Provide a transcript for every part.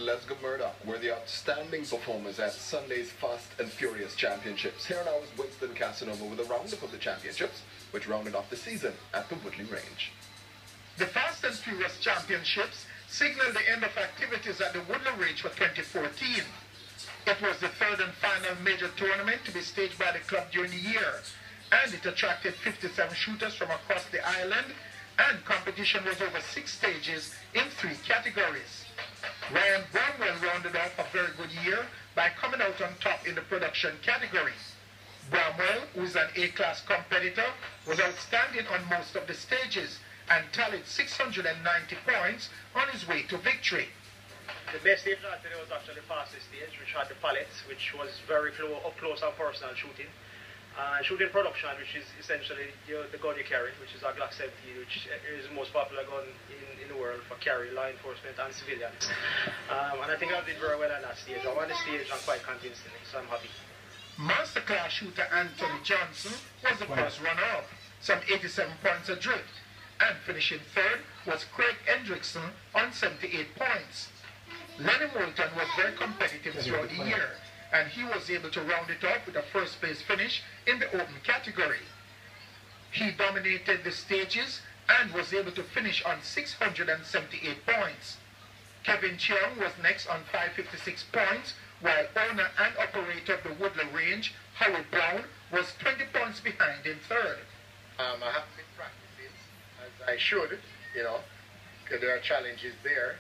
Lesgar Murdoch were the outstanding performers at Sunday's Fast and Furious Championships. Here now is Winston Casanova with a roundup of the championships, which rounded off the season at the Woodley Range. The Fast and Furious Championships signaled the end of activities at the Woodley Range for 2014. It was the third and final major tournament to be staged by the club during the year, and it attracted 57 shooters from across the island, and competition was over 6 stages in 3 categories. Ryan Bramwell rounded off a very good year by coming out on top in the production category. Bramwell, who is an A-class competitor, was outstanding on most of the stages and tallied 690 points on his way to victory. The best stage I today was actually the fastest stage, which had the pallets, which was very up close and personal shooting. Shooting production, which is essentially the gun you carry, which is a Glock 17, which is the most popular gun in the world for carry, law enforcement and civilians. And I think I did very well on that stage. I won the stage and quite convincingly, so I'm happy. Masterclass shooter Anthony Johnson was the first runner-up, some 87 points adrift, and finishing third was Craig Hendrickson on 78 points. Lenny Moulton was very competitive throughout the year, and he was able to round it off with a first place finish in the open category. He dominated the stages and was able to finish on 678 points. Kevin Cheung was next on 556 points, while owner and operator of the Woodley Range, Howard Brown, was 20 points behind in third. I haven't been practicing as I should, because there are challenges there.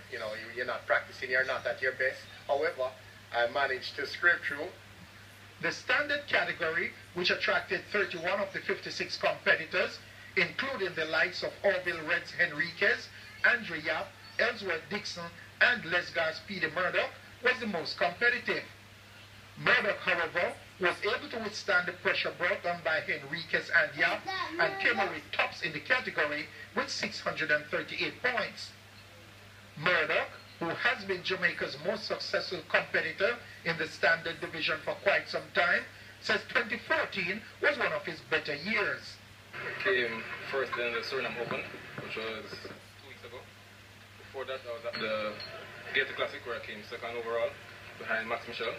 You're not practicing, you're not at your best. However, I managed to scrape through. The standard category, which attracted 31 of the 56 competitors, including the likes of Orville Reds Henriquez, Andre Yap, Ellsworth Dixon, and Lesgar Speedy Murdoch, was the most competitive. Murdoch, however, was able to withstand the pressure brought on by Henriquez and Yap, and came away tops in the category with 638 points. Murdoch, who has been Jamaica's most successful competitor in the standard division for quite some time, says 2014 was one of his better years. I came first in the Suriname Open, which was 2 weeks ago. Before that, I was at the Gator Classic, where I came second overall, behind Max Michel.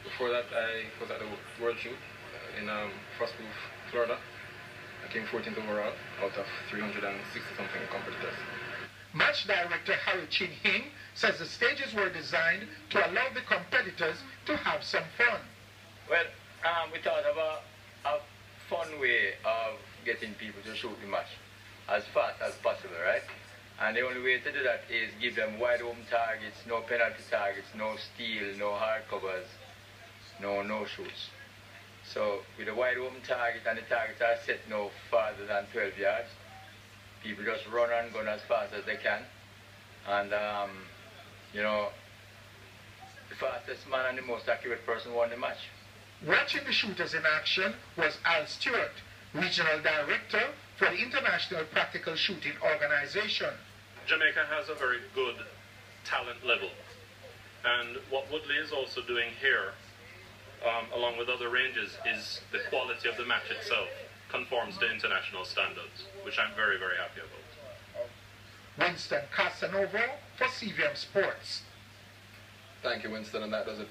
Before that, I was at the World Shoot in Frostproof, Florida. I came 14th overall out of 360-something competitors. Match director Harry Chin Hing says the stages were designed to allow the competitors to have some fun. Well, we thought of a fun way of getting people to shoot the match as fast as possible, right? And the only way to do that is give them wide open targets, no penalty targets, no steal, no hard covers, no shoots. So with a wide open target, and the targets are set no farther than 12 yards, people just run and gun as fast as they can. And, the fastest man and the most accurate person won the match. Watching the shooters in action was Al Stewart, Regional Director for the International Practical Shooting Organization. Jamaica has a very good talent level. And what Woodley is also doing here, along with other ranges, is the quality of the match itself conforms to international standards, which I'm very, very happy about. Winston Casanova for CVM Sports. Thank you, Winston, and that does it.